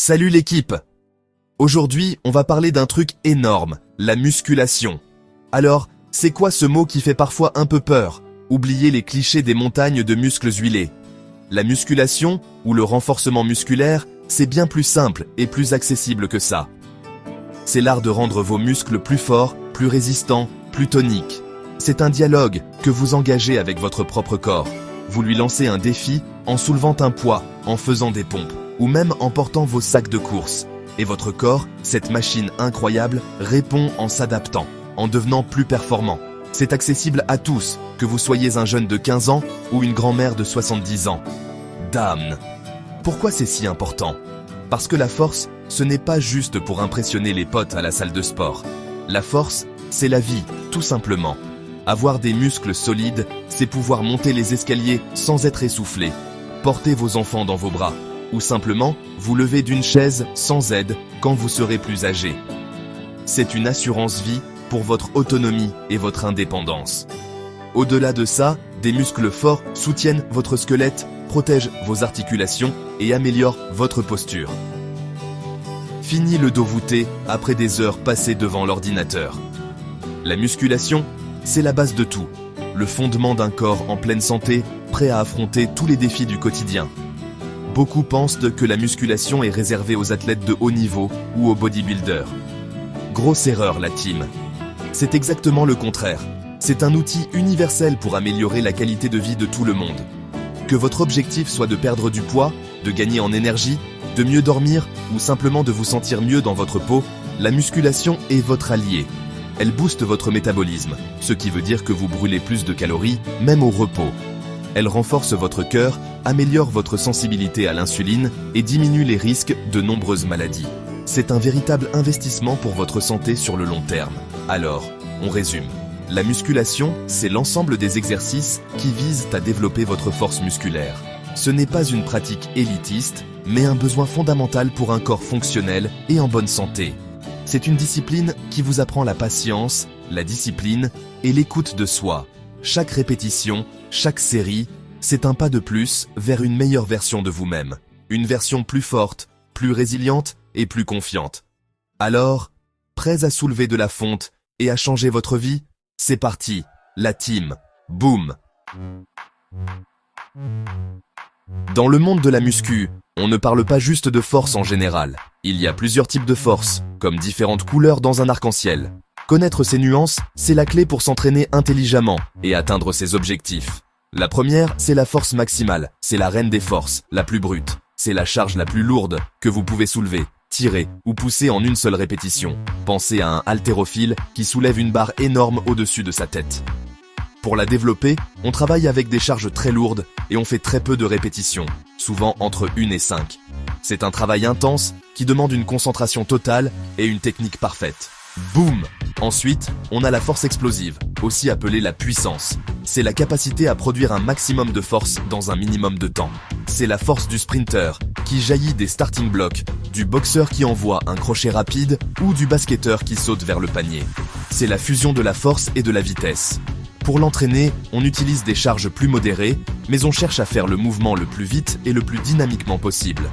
Salut l'équipe! Aujourd'hui, on va parler d'un truc énorme, la musculation. Alors, c'est quoi ce mot qui fait parfois un peu peur? Oubliez les clichés des montagnes de muscles huilés. La musculation, ou le renforcement musculaire, c'est bien plus simple et plus accessible que ça. C'est l'art de rendre vos muscles plus forts, plus résistants, plus toniques. C'est un dialogue que vous engagez avec votre propre corps. Vous lui lancez un défi en soulevant un poids, en faisant des pompes, ou même en portant vos sacs de course. Et votre corps, cette machine incroyable, répond en s'adaptant, en devenant plus performant. C'est accessible à tous, que vous soyez un jeune de 15 ans ou une grand-mère de 70 ans. Damn! Pourquoi c'est si important? Parce que la force, ce n'est pas juste pour impressionner les potes à la salle de sport. La force, c'est la vie, tout simplement. Avoir des muscles solides, c'est pouvoir monter les escaliers sans être essoufflé, porter vos enfants dans vos bras, ou simplement vous lever d'une chaise sans aide quand vous serez plus âgé. C'est une assurance vie pour votre autonomie et votre indépendance. Au-delà de ça, des muscles forts soutiennent votre squelette, protègent vos articulations et améliorent votre posture. Fini le dos voûté après des heures passées devant l'ordinateur. La musculation, c'est la base de tout, le fondement d'un corps en pleine santé, prêt à affronter tous les défis du quotidien. Beaucoup pensent que la musculation est réservée aux athlètes de haut niveau ou aux bodybuilders. Grosse erreur, la team. C'est exactement le contraire. C'est un outil universel pour améliorer la qualité de vie de tout le monde. Que votre objectif soit de perdre du poids, de gagner en énergie, de mieux dormir ou simplement de vous sentir mieux dans votre peau, la musculation est votre allié. Elle booste votre métabolisme, ce qui veut dire que vous brûlez plus de calories, même au repos. Elle renforce votre cœur, améliore votre sensibilité à l'insuline et diminue les risques de nombreuses maladies. C'est un véritable investissement pour votre santé sur le long terme. Alors, on résume. La musculation, c'est l'ensemble des exercices qui visent à développer votre force musculaire. Ce n'est pas une pratique élitiste, mais un besoin fondamental pour un corps fonctionnel et en bonne santé. C'est une discipline qui vous apprend la patience, la discipline et l'écoute de soi. Chaque répétition, chaque série, c'est un pas de plus vers une meilleure version de vous-même. Une version plus forte, plus résiliente et plus confiante. Alors, prêts à soulever de la fonte et à changer votre vie? C'est parti, la team. Boum! Dans le monde de la muscu, on ne parle pas juste de force en général. Il y a plusieurs types de force, comme différentes couleurs dans un arc-en-ciel. Connaître ces nuances, c'est la clé pour s'entraîner intelligemment et atteindre ses objectifs. La première, c'est la force maximale. C'est la reine des forces, la plus brute. C'est la charge la plus lourde que vous pouvez soulever, tirer ou pousser en une seule répétition. Pensez à un haltérophile qui soulève une barre énorme au-dessus de sa tête. Pour la développer, on travaille avec des charges très lourdes et on fait très peu de répétitions, souvent entre 1 et 5. C'est un travail intense qui demande une concentration totale et une technique parfaite. Boum! Ensuite, on a la force explosive, aussi appelée la puissance. C'est la capacité à produire un maximum de force dans un minimum de temps. C'est la force du sprinter, qui jaillit des starting blocks, du boxeur qui envoie un crochet rapide ou du basketteur qui saute vers le panier. C'est la fusion de la force et de la vitesse. Pour l'entraîner, on utilise des charges plus modérées, mais on cherche à faire le mouvement le plus vite et le plus dynamiquement possible.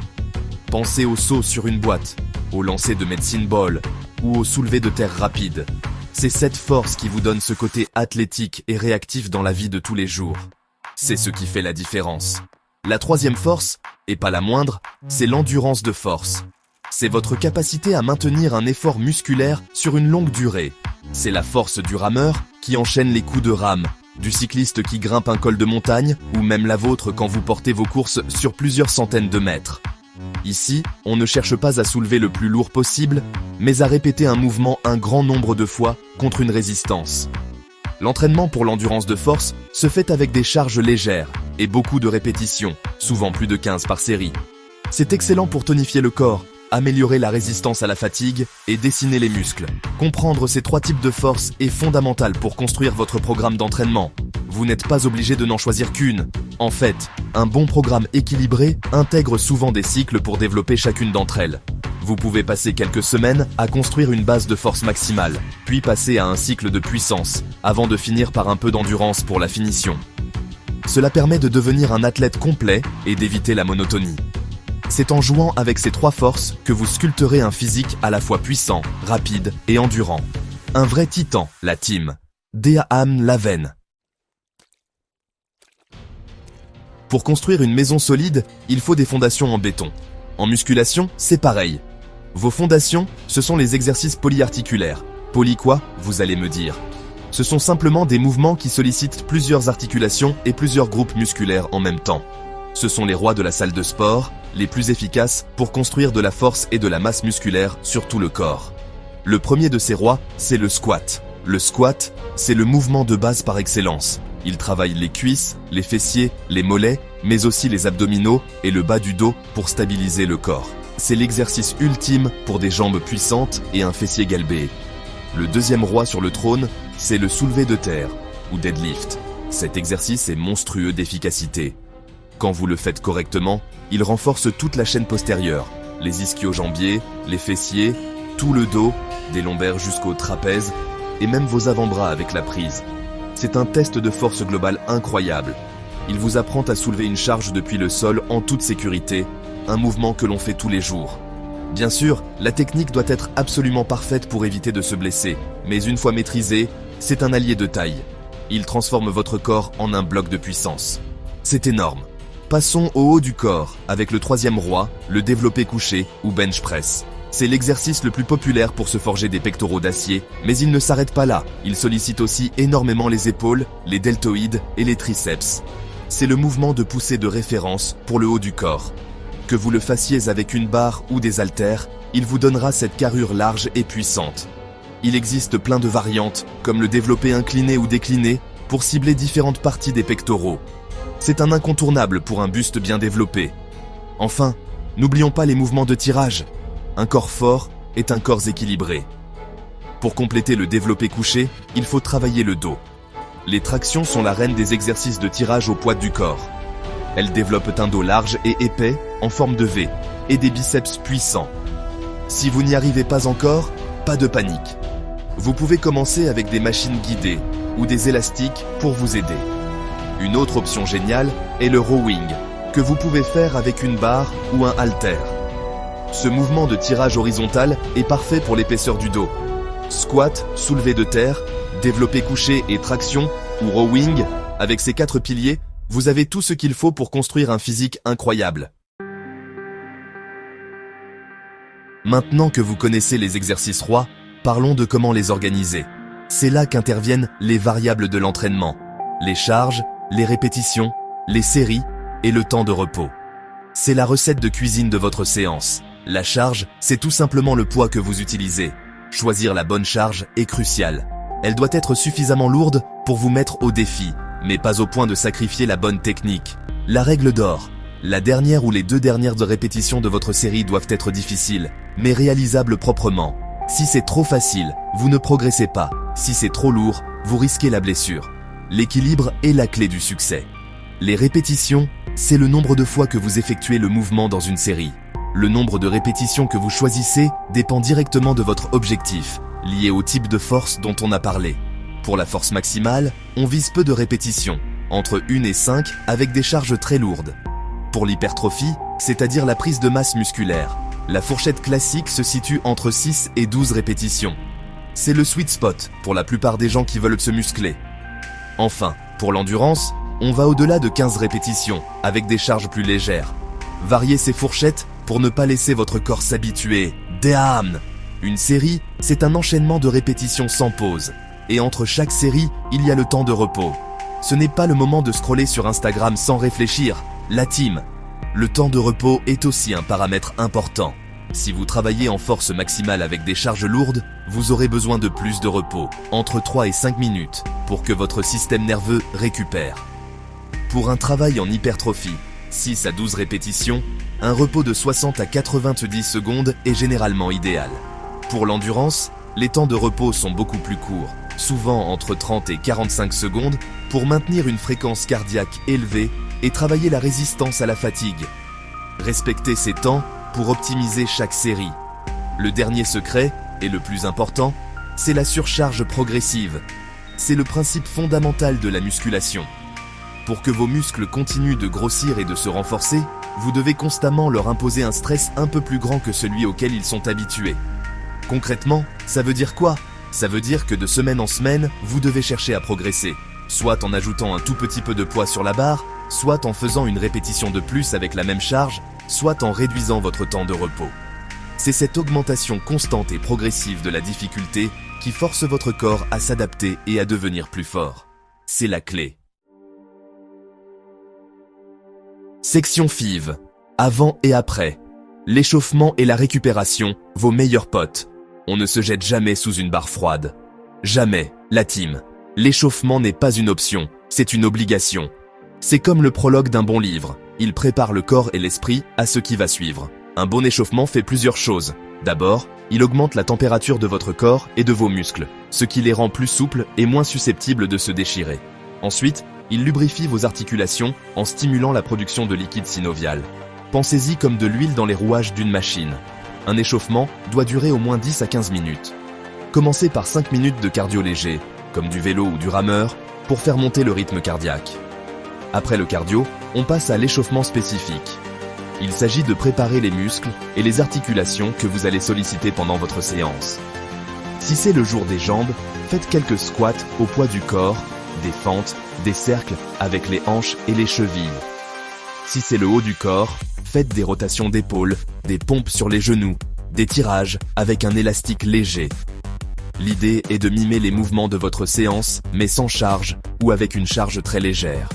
Pensez au saut sur une boîte, au lancer de medicine ball ou au soulevé de terre rapide. C'est cette force qui vous donne ce côté athlétique et réactif dans la vie de tous les jours. C'est ce qui fait la différence. La troisième force, et pas la moindre, c'est l'endurance de force. C'est votre capacité à maintenir un effort musculaire sur une longue durée. C'est la force du rameur qui enchaîne les coups de rame, du cycliste qui grimpe un col de montagne ou même la vôtre quand vous portez vos courses sur plusieurs centaines de mètres. Ici, on ne cherche pas à soulever le plus lourd possible, mais à répéter un mouvement un grand nombre de fois contre une résistance. L'entraînement pour l'endurance de force se fait avec des charges légères et beaucoup de répétitions, souvent plus de 15 par série. C'est excellent pour tonifier le corps, améliorer la résistance à la fatigue et dessiner les muscles. Comprendre ces 3 types de force est fondamental pour construire votre programme d'entraînement. Vous n'êtes pas obligé de n'en choisir qu'une. En fait, un bon programme équilibré intègre souvent des cycles pour développer chacune d'entre elles. Vous pouvez passer quelques semaines à construire une base de force maximale, puis passer à un cycle de puissance, avant de finir par un peu d'endurance pour la finition. Cela permet de devenir un athlète complet et d'éviter la monotonie. C'est en jouant avec ces 3 forces que vous sculpterez un physique à la fois puissant, rapide et endurant. Un vrai titan, la team. Deham Laven. Pour construire une maison solide, il faut des fondations en béton. En musculation, c'est pareil. Vos fondations, ce sont les exercices polyarticulaires. Poly quoi, vous allez me dire. Ce sont simplement des mouvements qui sollicitent plusieurs articulations et plusieurs groupes musculaires en même temps. Ce sont les rois de la salle de sport, les plus efficaces pour construire de la force et de la masse musculaire sur tout le corps. Le premier de ces rois, c'est le squat. Le squat, c'est le mouvement de base par excellence. Il travaille les cuisses, les fessiers, les mollets, mais aussi les abdominaux et le bas du dos pour stabiliser le corps. C'est l'exercice ultime pour des jambes puissantes et un fessier galbé. Le deuxième roi sur le trône, c'est le soulevé de terre, ou deadlift. Cet exercice est monstrueux d'efficacité. Quand vous le faites correctement, il renforce toute la chaîne postérieure, les ischio-jambiers, les fessiers, tout le dos, des lombaires jusqu'aux trapèzes, et même vos avant-bras avec la prise. C'est un test de force globale incroyable. Il vous apprend à soulever une charge depuis le sol en toute sécurité, un mouvement que l'on fait tous les jours. Bien sûr, la technique doit être absolument parfaite pour éviter de se blesser, mais une fois maîtrisée, c'est un allié de taille. Il transforme votre corps en un bloc de puissance. C'est énorme. Passons au haut du corps, avec le troisième roi, le développé couché ou bench press. C'est l'exercice le plus populaire pour se forger des pectoraux d'acier, mais il ne s'arrête pas là. Il sollicite aussi énormément les épaules, les deltoïdes et les triceps. C'est le mouvement de poussée de référence pour le haut du corps. Que vous le fassiez avec une barre ou des haltères, il vous donnera cette carrure large et puissante. Il existe plein de variantes, comme le développé incliné ou décliné, pour cibler différentes parties des pectoraux. C'est un incontournable pour un buste bien développé. Enfin, n'oublions pas les mouvements de tirage. Un corps fort est un corps équilibré. Pour compléter le développé couché, il faut travailler le dos. Les tractions sont la reine des exercices de tirage au poids du corps. Elles développent un dos large et épais, en forme de V, et des biceps puissants. Si vous n'y arrivez pas encore, pas de panique. Vous pouvez commencer avec des machines guidées ou des élastiques pour vous aider. Une autre option géniale est le rowing, que vous pouvez faire avec une barre ou un haltère. Ce mouvement de tirage horizontal est parfait pour l'épaisseur du dos. Squat, soulevé de terre, développé couché et traction, ou rowing, avec ces 4 piliers, vous avez tout ce qu'il faut pour construire un physique incroyable. Maintenant que vous connaissez les exercices rois, parlons de comment les organiser. C'est là qu'interviennent les variables de l'entraînement, les charges, les répétitions, les séries et le temps de repos. C'est la recette de cuisine de votre séance. La charge, c'est tout simplement le poids que vous utilisez. Choisir la bonne charge est crucial. Elle doit être suffisamment lourde pour vous mettre au défi, mais pas au point de sacrifier la bonne technique. La règle d'or. La dernière ou les 2 dernières répétitions de votre série doivent être difficiles, mais réalisables proprement. Si c'est trop facile, vous ne progressez pas. Si c'est trop lourd, vous risquez la blessure. L'équilibre est la clé du succès. Les répétitions, c'est le nombre de fois que vous effectuez le mouvement dans une série. Le nombre de répétitions que vous choisissez dépend directement de votre objectif, lié au type de force dont on a parlé. Pour la force maximale, on vise peu de répétitions, entre 1 et 5 avec des charges très lourdes. Pour l'hypertrophie, c'est-à-dire la prise de masse musculaire, la fourchette classique se situe entre 6 et 12 répétitions. C'est le sweet spot pour la plupart des gens qui veulent se muscler. Enfin, pour l'endurance, on va au-delà de 15 répétitions, avec des charges plus légères. Variez ces fourchettes pour ne pas laisser votre corps s'habituer. Damn! Une série, c'est un enchaînement de répétitions sans pause. Et entre chaque série, il y a le temps de repos. Ce n'est pas le moment de scroller sur Instagram sans réfléchir. La team. Le temps de repos est aussi un paramètre important. Si vous travaillez en force maximale avec des charges lourdes, vous aurez besoin de plus de repos, entre 3 et 5 minutes, pour que votre système nerveux récupère. Pour un travail en hypertrophie, 6 à 12 répétitions, un repos de 60 à 90 secondes est généralement idéal. Pour l'endurance, les temps de repos sont beaucoup plus courts, souvent entre 30 et 45 secondes, pour maintenir une fréquence cardiaque élevée et travailler la résistance à la fatigue. Respectez ces temps pour optimiser chaque série. Le dernier secret, et le plus important, c'est la surcharge progressive. C'est le principe fondamental de la musculation. Pour que vos muscles continuent de grossir et de se renforcer, vous devez constamment leur imposer un stress un peu plus grand que celui auquel ils sont habitués. Concrètement, ça veut dire quoi? Ça veut dire que de semaine en semaine, vous devez chercher à progresser, soit en ajoutant un tout petit peu de poids sur la barre, soit en faisant une répétition de plus avec la même charge, soit en réduisant votre temps de repos. C'est cette augmentation constante et progressive de la difficulté qui force votre corps à s'adapter et à devenir plus fort. C'est la clé. Section FIV. Avant et après. L'échauffement et la récupération, vos meilleurs potes. On ne se jette jamais sous une barre froide. Jamais, la team. L'échauffement n'est pas une option, c'est une obligation. C'est comme le prologue d'un bon livre. Il prépare le corps et l'esprit à ce qui va suivre. Un bon échauffement fait plusieurs choses. D'abord, il augmente la température de votre corps et de vos muscles, ce qui les rend plus souples et moins susceptibles de se déchirer. Ensuite, il lubrifie vos articulations en stimulant la production de liquide synovial. Pensez-y comme de l'huile dans les rouages d'une machine. Un échauffement doit durer au moins 10 à 15 minutes. Commencez par 5 minutes de cardio léger, comme du vélo ou du rameur, pour faire monter le rythme cardiaque. Après le cardio, on passe à l'échauffement spécifique. Il s'agit de préparer les muscles et les articulations que vous allez solliciter pendant votre séance. Si c'est le jour des jambes, faites quelques squats au poids du corps, des fentes, des cercles avec les hanches et les chevilles. Si c'est le haut du corps, faites des rotations d'épaules, des pompes sur les genoux, des tirages avec un élastique léger. L'idée est de mimer les mouvements de votre séance, mais sans charge ou avec une charge très légère.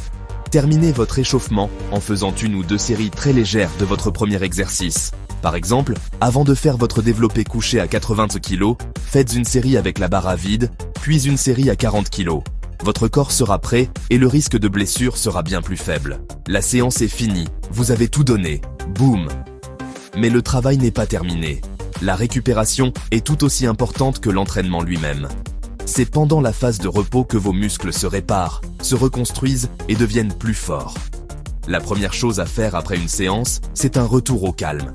Terminez votre échauffement en faisant une ou deux séries très légères de votre premier exercice. Par exemple, avant de faire votre développé couché à 80 kg, faites une série avec la barre à vide, puis une série à 40 kg. Votre corps sera prêt et le risque de blessure sera bien plus faible. La séance est finie, vous avez tout donné, boum! Mais le travail n'est pas terminé. La récupération est tout aussi importante que l'entraînement lui-même. C'est pendant la phase de repos que vos muscles se réparent, se reconstruisent et deviennent plus forts. La première chose à faire après une séance, c'est un retour au calme.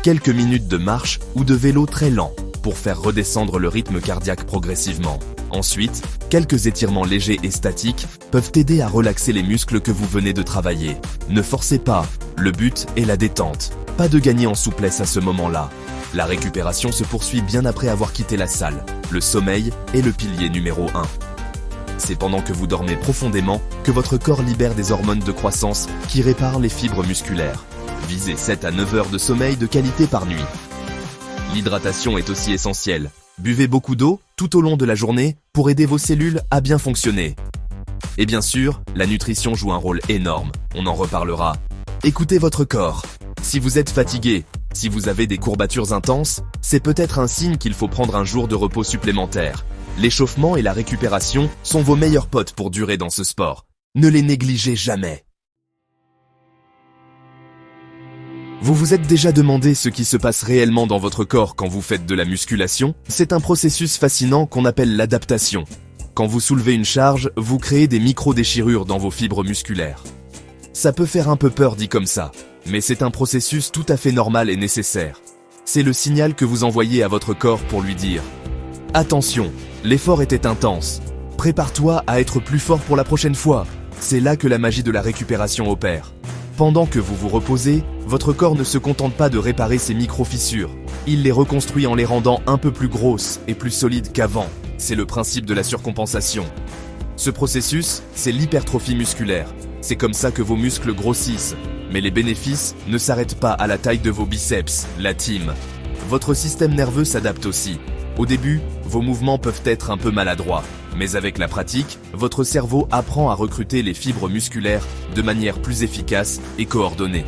Quelques minutes de marche ou de vélo très lent pour faire redescendre le rythme cardiaque progressivement. Ensuite, quelques étirements légers et statiques peuvent aider à relaxer les muscles que vous venez de travailler. Ne forcez pas, le but est la détente, pas de gagner en souplesse à ce moment-là. La récupération se poursuit bien après avoir quitté la salle. Le sommeil est le pilier numéro 1. C'est pendant que vous dormez profondément que votre corps libère des hormones de croissance qui réparent les fibres musculaires. Visez 7 à 9 heures de sommeil de qualité par nuit. L'hydratation est aussi essentielle. Buvez beaucoup d'eau tout au long de la journée pour aider vos cellules à bien fonctionner. Et bien sûr, la nutrition joue un rôle énorme. On en reparlera. Écoutez votre corps. Si vous êtes fatigué, si vous avez des courbatures intenses, c'est peut-être un signe qu'il faut prendre un jour de repos supplémentaire. L'échauffement et la récupération sont vos meilleurs potes pour durer dans ce sport. Ne les négligez jamais. Vous vous êtes déjà demandé ce qui se passe réellement dans votre corps quand vous faites de la musculation? C'est un processus fascinant qu'on appelle l'adaptation. Quand vous soulevez une charge, vous créez des micro-déchirures dans vos fibres musculaires. Ça peut faire un peu peur dit comme ça, mais c'est un processus tout à fait normal et nécessaire. C'est le signal que vous envoyez à votre corps pour lui dire « Attention, l'effort était intense. Prépare-toi à être plus fort pour la prochaine fois. » C'est là que la magie de la récupération opère. Pendant que vous vous reposez, votre corps ne se contente pas de réparer ces micro-fissures. Il les reconstruit en les rendant un peu plus grosses et plus solides qu'avant. C'est le principe de la surcompensation. Ce processus, c'est l'hypertrophie musculaire. C'est comme ça que vos muscles grossissent. Mais les bénéfices ne s'arrêtent pas à la taille de vos biceps, la team. Votre système nerveux s'adapte aussi. Au début, vos mouvements peuvent être un peu maladroits. Mais avec la pratique, votre cerveau apprend à recruter les fibres musculaires de manière plus efficace et coordonnée.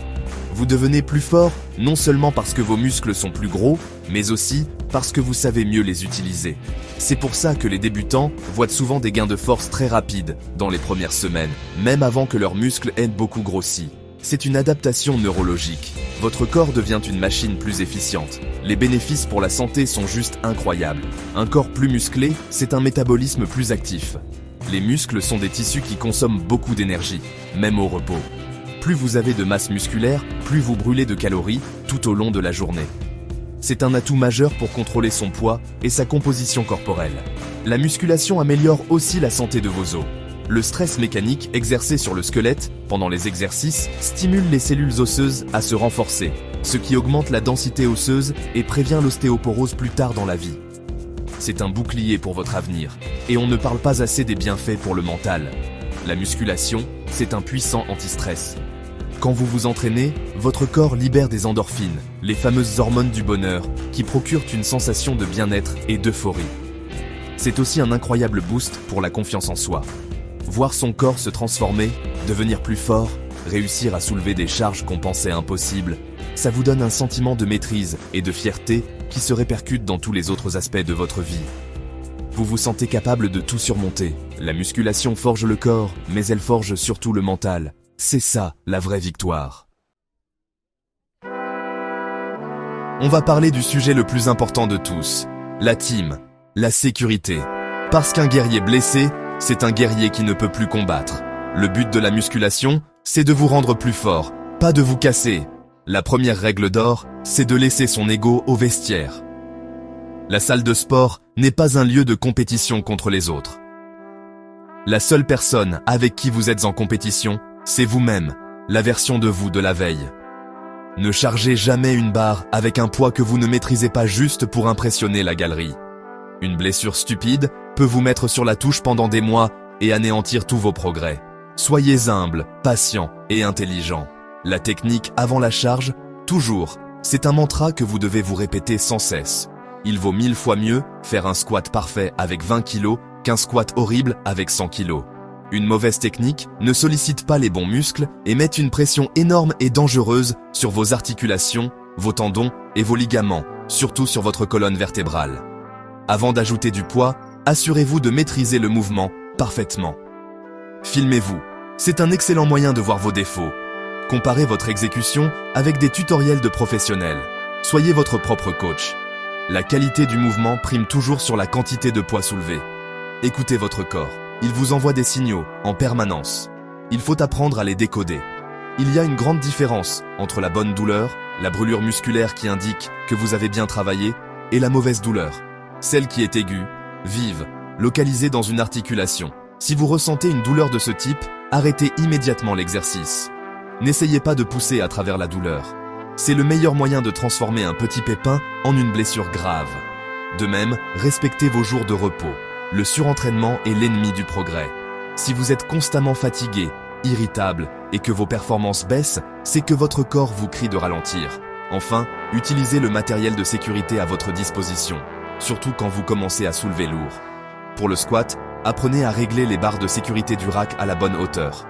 Vous devenez plus fort, non seulement parce que vos muscles sont plus gros, mais aussi parce que vous savez mieux les utiliser. C'est pour ça que les débutants voient souvent des gains de force très rapides dans les premières semaines, même avant que leurs muscles aient beaucoup grossi. C'est une adaptation neurologique. Votre corps devient une machine plus efficiente. Les bénéfices pour la santé sont juste incroyables. Un corps plus musclé, c'est un métabolisme plus actif. Les muscles sont des tissus qui consomment beaucoup d'énergie, même au repos. Plus vous avez de masse musculaire, plus vous brûlez de calories tout au long de la journée. C'est un atout majeur pour contrôler son poids et sa composition corporelle. La musculation améliore aussi la santé de vos os. Le stress mécanique exercé sur le squelette pendant les exercices stimule les cellules osseuses à se renforcer, ce qui augmente la densité osseuse et prévient l'ostéoporose plus tard dans la vie. C'est un bouclier pour votre avenir, et on ne parle pas assez des bienfaits pour le mental. La musculation, c'est un puissant anti-stress. Quand vous vous entraînez, votre corps libère des endorphines, les fameuses hormones du bonheur, qui procurent une sensation de bien-être et d'euphorie. C'est aussi un incroyable boost pour la confiance en soi. Voir son corps se transformer, devenir plus fort, réussir à soulever des charges qu'on pensait impossibles, ça vous donne un sentiment de maîtrise et de fierté qui se répercute dans tous les autres aspects de votre vie. Vous vous sentez capable de tout surmonter. La musculation forge le corps, mais elle forge surtout le mental. C'est ça, la vraie victoire. On va parler du sujet le plus important de tous, la team, la sécurité. Parce qu'un guerrier blessé, c'est un guerrier qui ne peut plus combattre. Le but de la musculation, c'est de vous rendre plus fort, pas de vous casser. La première règle d'or, c'est de laisser son ego au vestiaire. La salle de sport n'est pas un lieu de compétition contre les autres. La seule personne avec qui vous êtes en compétition, c'est vous-même, la version de vous de la veille. Ne chargez jamais une barre avec un poids que vous ne maîtrisez pas juste pour impressionner la galerie. Une blessure stupide peut vous mettre sur la touche pendant des mois et anéantir tous vos progrès. Soyez humble, patient et intelligent. La technique avant la charge, toujours, c'est un mantra que vous devez vous répéter sans cesse. Il vaut 1000 fois mieux faire un squat parfait avec 20 kg qu'un squat horrible avec 100 kg. Une mauvaise technique ne sollicite pas les bons muscles et met une pression énorme et dangereuse sur vos articulations, vos tendons et vos ligaments, surtout sur votre colonne vertébrale. Avant d'ajouter du poids, assurez-vous de maîtriser le mouvement parfaitement. Filmez-vous. C'est un excellent moyen de voir vos défauts. Comparez votre exécution avec des tutoriels de professionnels. Soyez votre propre coach. La qualité du mouvement prime toujours sur la quantité de poids soulevé. Écoutez votre corps. Il vous envoie des signaux en permanence. Il faut apprendre à les décoder. Il y a une grande différence entre la bonne douleur, la brûlure musculaire qui indique que vous avez bien travaillé, et la mauvaise douleur, celle qui est aiguë, vive, localisée dans une articulation. Si vous ressentez une douleur de ce type, arrêtez immédiatement l'exercice. N'essayez pas de pousser à travers la douleur. C'est le meilleur moyen de transformer un petit pépin en une blessure grave. De même, respectez vos jours de repos. Le surentraînement est l'ennemi du progrès. Si vous êtes constamment fatigué, irritable et que vos performances baissent, c'est que votre corps vous crie de ralentir. Enfin, utilisez le matériel de sécurité à votre disposition, surtout quand vous commencez à soulever lourd. Pour le squat, apprenez à régler les barres de sécurité du rack à la bonne hauteur.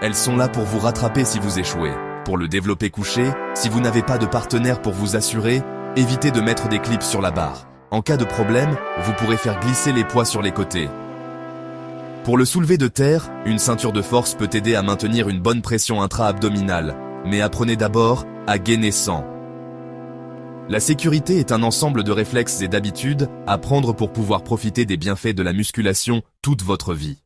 Elles sont là pour vous rattraper si vous échouez. Pour le développé couché, si vous n'avez pas de partenaire pour vous assurer, évitez de mettre des clips sur la barre. En cas de problème, vous pourrez faire glisser les poids sur les côtés. Pour le soulevé de terre, une ceinture de force peut aider à maintenir une bonne pression intra-abdominale, mais apprenez d'abord à gainer sans. La sécurité est un ensemble de réflexes et d'habitudes à prendre pour pouvoir profiter des bienfaits de la musculation toute votre vie.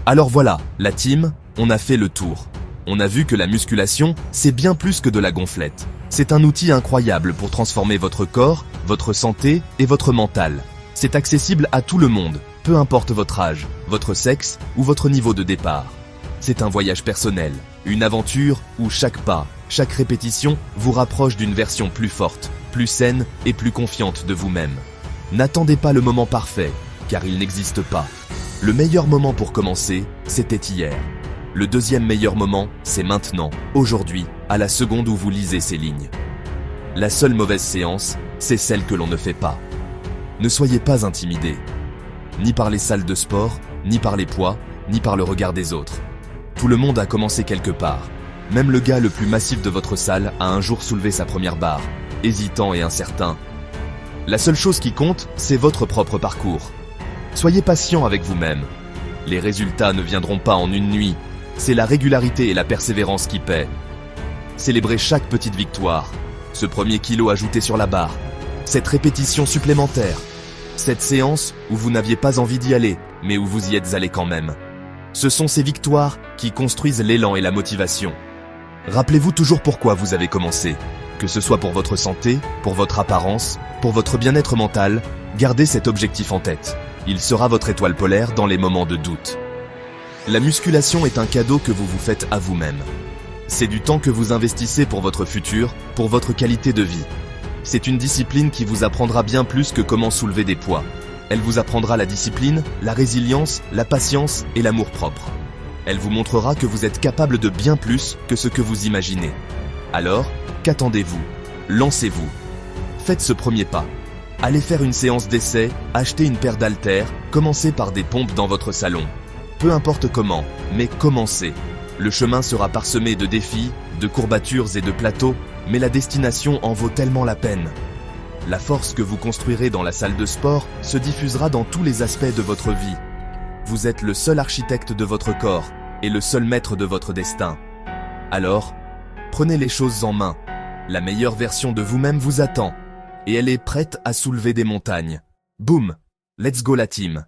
Alors voilà, la team, on a fait le tour. On a vu que la musculation, c'est bien plus que de la gonflette. C'est un outil incroyable pour transformer votre corps, votre santé et votre mental. C'est accessible à tout le monde, peu importe votre âge, votre sexe ou votre niveau de départ. C'est un voyage personnel, une aventure où chaque pas, chaque répétition vous rapproche d'une version plus forte, plus saine et plus confiante de vous-même. N'attendez pas le moment parfait, car il n'existe pas. Le meilleur moment pour commencer, c'était hier. Le deuxième meilleur moment, c'est maintenant, aujourd'hui, à la seconde où vous lisez ces lignes. La seule mauvaise séance, c'est celle que l'on ne fait pas. Ne soyez pas intimidés, ni par les salles de sport, ni par les poids, ni par le regard des autres. Tout le monde a commencé quelque part. Même le gars le plus massif de votre salle a un jour soulevé sa première barre, hésitant et incertain. La seule chose qui compte, c'est votre propre parcours. Soyez patient avec vous-même. Les résultats ne viendront pas en une nuit. C'est la régularité et la persévérance qui paient. Célébrez chaque petite victoire. Ce premier kilo ajouté sur la barre. Cette répétition supplémentaire. Cette séance où vous n'aviez pas envie d'y aller, mais où vous y êtes allé quand même. Ce sont ces victoires qui construisent l'élan et la motivation. Rappelez-vous toujours pourquoi vous avez commencé. Que ce soit pour votre santé, pour votre apparence, pour votre bien-être mental, Gardez cet objectif en tête. Il sera votre étoile polaire dans les moments de doute. La musculation est un cadeau que vous vous faites à vous-même. C'est du temps que vous investissez pour votre futur, pour votre qualité de vie. C'est une discipline qui vous apprendra bien plus que comment soulever des poids. Elle vous apprendra la discipline, la résilience, la patience et l'amour-propre. Elle vous montrera que vous êtes capable de bien plus que ce que vous imaginez. Alors, qu'attendez-vous? Lancez-vous. Faites ce premier pas. Allez faire une séance d'essai, achetez une paire d'haltères, commencez par des pompes dans votre salon. Peu importe comment, mais commencez. Le chemin sera parsemé de défis, de courbatures et de plateaux, mais la destination en vaut tellement la peine. La force que vous construirez dans la salle de sport se diffusera dans tous les aspects de votre vie. Vous êtes le seul architecte de votre corps et le seul maître de votre destin. Alors, prenez les choses en main. La meilleure version de vous-même vous attend et elle est prête à soulever des montagnes. Boum! Let's go la team!